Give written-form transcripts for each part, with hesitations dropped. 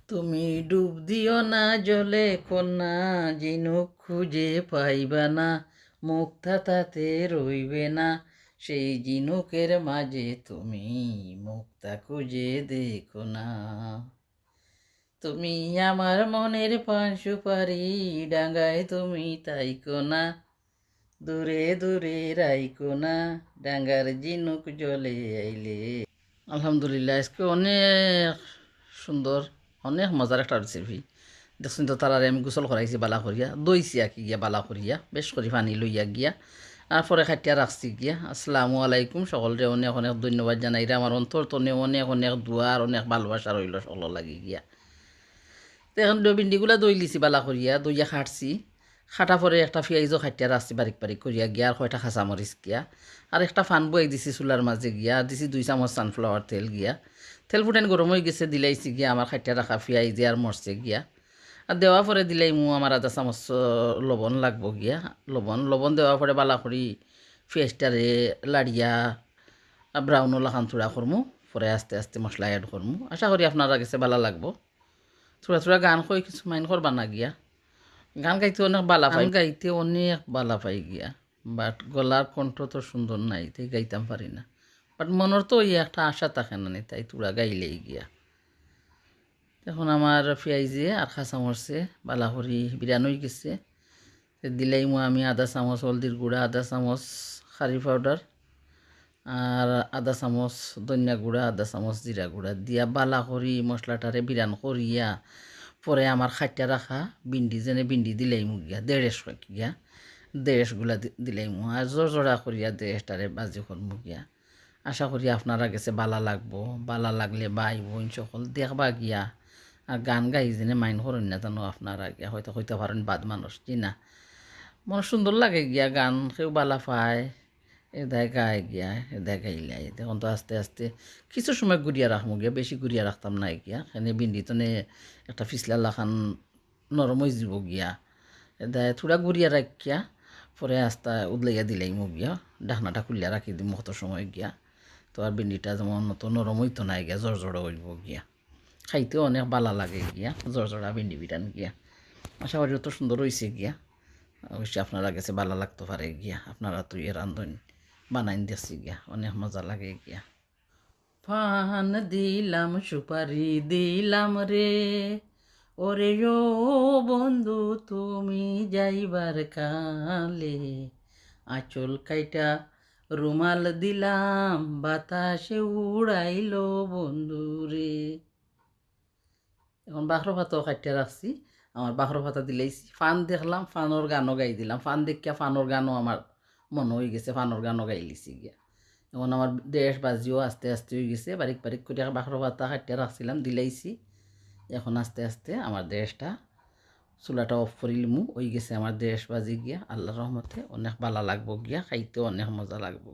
তুমি ডুব দিও না জলে কন্যা, ঝিনুক খুঁজে পাইবা না, মুক্তা তাতে রইবে না, সেই ঝিনুকের মাঝে তুমি মুক্তা খুঁজে দেখো না। তুমি আমার মনের পান সুপারি, ডাঙ্গায় তুমি তাইকো না, দূরে দূরে রাইকো না, ডাঙ্গার ঝিনুক জলে আইলে। আলহামদুলিল্লাহ, আজকে অনেক সুন্দর, অনেক মজার একটা রেসিপি। দেখছেন তো, তারারে আমি গোসল করাইছি বালা করিয়া, দইছি আঁকি গিয়া বালা করিয়া, বেশ করে পানি লইয়া গিয়া, আর পরে খাটিয়া রাখছি গিয়া। আসসালামু আলাইকুম, সকলরে অনেক অনেক ধন্যবাদ জানাই রে। আমার অন্তর তনে অনেক অনেক দোয়ার অনেক ভালোবাসা রইল সকল লাগি গিয়া। তো এখন ভিন্ডিগুলা দই লিছি বালা করিয়া, দইয়া খাটছি। খাটা পরে একটা পেঁয়াজও খাটিয়া রাখছি বারিক বারিক করিয়া গিয়া, আর কয়টা কাঁচামরিচ গিয়া, আর একটা ফান বই দিছি চুলার মাঝে গিয়া, দিছি 2 চামচ সানফ্লাওয়ার তেল গিয়া। তেল ফুটেন গরম হয়ে গেছে, দিলাইছি গিয়া আমার খাটিয়া রাখা পেঁয়াজ আর মরছে গিয়া। আর দেওয়ার পরে দিলাই আমার আধা চামচ লবণ লাগবো গিয়া। লবণ লবণ দেওয়ার পরে বালা করি পেঁয়াজটারে লাড়িয়া ব্রাউন লাখান থোড়া করমু, পরে আস্তে আস্তে মশলা অ্যাড করমু। আশা করি আপনারা কাছে ভালো লাগবো। থোড়া থোড়া গান কই কিছু মাইন করবা না গিয়া। গান গাইতে অনেক বালা পাই, গাইতে অনেক বালা পাই গিয়া, বাট গলার কণ্ঠ তো সুন্দর নাই, তাই গাইতাম পারি না। বাট মনের তো ওই একটা আশা থাকে না, তাই তোরা গাইলেই গিয়া। এখন আমার পেঁয়াজে আর কাঁচামরিচে বালা করি বিরান হয়ে গেছে। দিলাই আমি আধা চামচ হলদির গুঁড়া, আধা চামচ কারি পাউডার, আর আধা চামচ ধনিয়া গুঁড়া, আধা চামচ জিরা গুঁড়া দিয়া বালা করি মশলাটারে বিরান করিয়া, পরে আমার খাইটা রাখা বিন্ডি যেনে বিন্ডি দিলাই গিয়া 1.5 গিয়া, 1.5গুলা দিলাই আর জোড়া করিয়া 1.5টারে বাজি করমু গিয়া। আশা করি আপনারা গেছে বালা লাগবো। বালা লাগলে ভাই বোন সকল দেখবা গিয়া, আর গান গাই যেনে মাইন করেন না জানো আপনারা গিয়া, হয়তো হইতে পারেন বাদ মানুষ কি না, মনে সুন্দর লাগে গিয়া, গান কেউ বালা পায় এদায় গায় গিয়া, এদায় গাইলাই। তখন তো আস্তে আস্তে কিছু সময় গুড়িয়া রাখবো গিয়া, বেশি গুড়িয়া রাখতাম না গিয়া, এখানে বিন্ডি তো একটা ফিসলা লাখান নরম হয়ে যাব গিয়া, এদায় থোড়া গুড়িয়া রাখিয়া পরে আস্তা উদলাইয়া দিলাই গিয়া, ডাকনাটা খুলিয়া রাখি দিম কত সময় গিয়া। তো আর বিন্ডিটা যেমন তো নরম হইতো না গিয়া, জড় হইব গিয়া, খাইতেও অনেক বালা লাগে গিয়া, জড়া বিন্ডি বিটান গিয়া। আশা করি অত সুন্দর হয়েছে গিয়া, অবশ্যই আপনারা কাছে ভালো লাগতে পারে গিয়া। আপনারা তো এর রান্ধন বানাইন দিয়েছি গিয়া, অনেক মজা লাগে গিয়া। পান দিলাম সুপারি দিলাম রে, ওরে ও বন্ধু তুমি যাইবার কালে, আঁচল কাইটা রুমাল দিলাম বাতাসে উড়াইল বন্ধু রে। এখন বাখর ভাতও কাটিয়া রাখছি, আমার বাখর ভাতা দিলাইছি। ফান দেখলাম, ফানোর গানও গাই দিলাম। ফান দেখিয়া ফানোর গানও আমার মনে হয়ে গেছে, ফানোর গানও গাই লিছি গিয়া। এখন আমার 1.5 বাজিও আস্তে আস্তে হয়ে গেছে, বারিক বারিক করে বাখর ভাতা কাটিয়া রাখছিলাম, দিলাইছি। এখন আস্তে আস্তে আমার 1.5টা চুলাটা অফ করিলিমু, হয়ে গেছে আমার 1.5 বাজি গিয়া। আল্লাহর রহমতে অনেক ভালো লাগবো গিয়া, খাইতেও অনেক মজা লাগবো।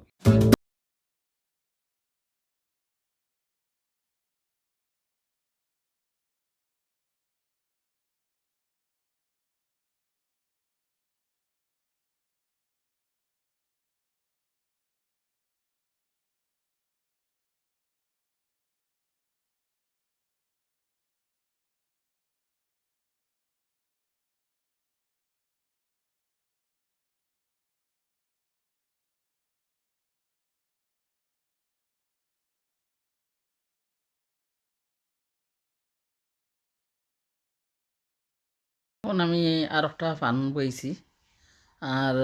এখন আমি আর একটা পান বইছি, আর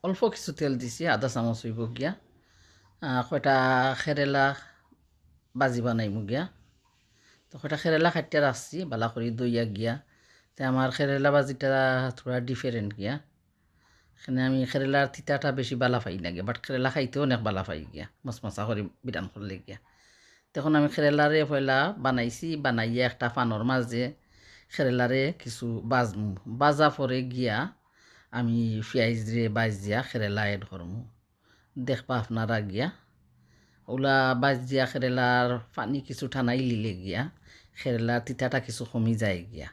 অল্প কিছু তেল দিছি, আধা চামচ হইব গিয়া। কয়টা খেরেলা বাজি বানাইমু গিয়া। তো কয়টা খেরেলা খাইতে রাখছি বালা করে দইয়া গিয়া। তো আমার খেরেলা বাজিটা থোড়া ডিফারেন্ট গিয়া, এখানে আমি খেরেলার তিতাটা বেশি বালা পাই না গিয়া, বাট খেরেলা খাইতেও অনেক বালা পাই গিয়া, মশমশা করে বিরান করলে গিয়া। তখন আমি খেরেলারে পয়লা বানাইছি, বানাইয়া একটা পানোর মাঝে খেরেলারে কিছু বাজমু, বাজা পরে গিয়া আমি পেঁয়াজ দিয়ে বাজিয়া খেরেলা এড করমু। দেখবা আপনারা গিয়া, ওলা বাজিয়া খেরেলার পানি কিছু ঠানাই লিলে গিয়া, খেরেলার তিতাটা কিছু কমি যায় গিয়া।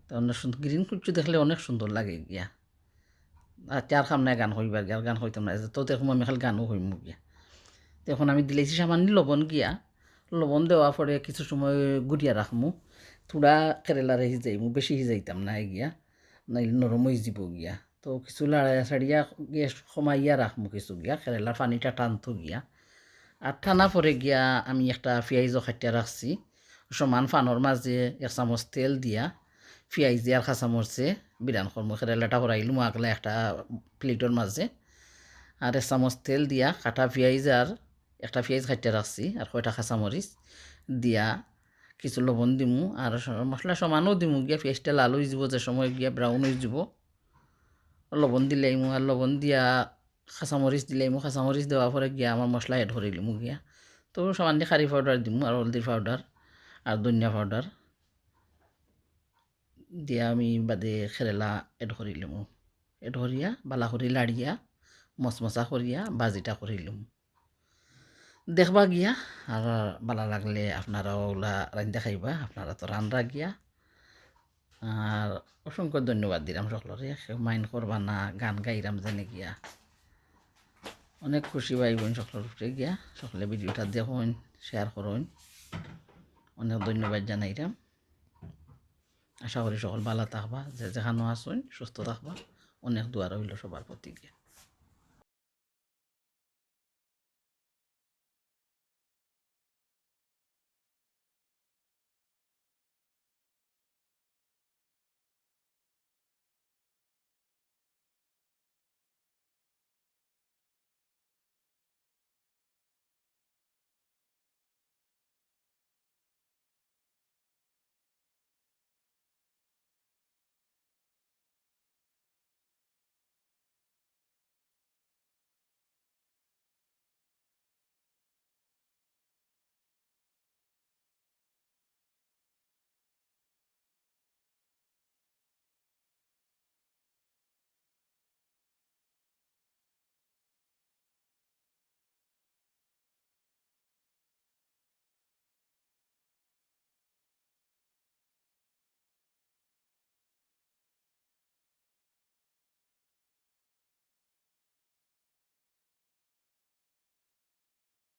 তো অনেক সুন্দর, গ্রিন কুচু দেখলে অনেক সুন্দর লাগে গিয়া। আর চার খাম নাই গান হইবার গিয়া, গান হইতাম না তো দেখুন আমি খালি গানও হইমু গিয়া। তখন আমি দিলেছি সামান্য লবণ গিয়া, লবণ দেওয়া পরে কিছু সময় গুড়িয়া রাখমু থোড়া কেরেলারে সিজাইমু বেশি সিজাইতাম না গিয়া নাইলে নরম হয়ে যাব গিয়া তো কিছু লাড়াইয়া ছাড়িয়া গ্যাস কমাইয়া রাখমু কিছু গিয়া কেরেলার পানিটা টানতো গিয়া আর টানা পরে গিয়া আমি একটা পেঁয়াজও খাটিয়া রাখছি সমান ফানোর মাঝে 1 চামচ তেল দিয়া পেঁয়াজ দিয়ে আর কাঁচামরচে বিরান কর্ম কেরেলাটা হরাইলুম আগলা একটা প্লেটের মাঝে আর 1 চামচ তেল দিয়া কাটা পেঁয়াজ আর একটা পেঁয়াজ কাটিয়ে রাখছি আর কয়টা কাঁচামরিচ দিয়া কিছু লবণ দিমু আর মশলা সমানও দিমু গিয়া পেঁয়াজটা লাল হয়ে যাব যে সময় গিয়া ব্রাউন হয়ে যাব লবণ দিলাইমু আর লবণ দিয়া কাঁচামরিচ দিলাইমু কাঁচামরিচ দেওয়ার পরে গিয়া আমার মশলা এড করিলিমু গিয়া তো সামান্য খারি পাউডার দিমু আর হলদির পাউডার আর ধনিয়া পাউডার দিয়া আমি বাদে কেরেলা এড করিলিমু এড করিয়া বালা করি লাড়িয়া মচমচা করিয়া বাজিটা করিলিম দেখবা গিয়া আর বালা লাগলে আপনারা ওলা রান্ধা খাইবা আপনারা তো রান্না গিয়া আর অসংখ্য ধন্যবাদ দিলাম সকলরে মাইন্ড করবা না গান গাইরাম জানে গিয়া অনেক খুশি পাইবেন সকলের উপরে গিয়া সকলে ভিডিওটা দেখুন শেয়ার করুন অনেক ধন্যবাদ জানাইরাম আশা করি সকল ভালো থাকবা যে যেখানে আসুন সুস্থ থাকবা অনেক দোয়া রইল সবার প্রতি গিয়া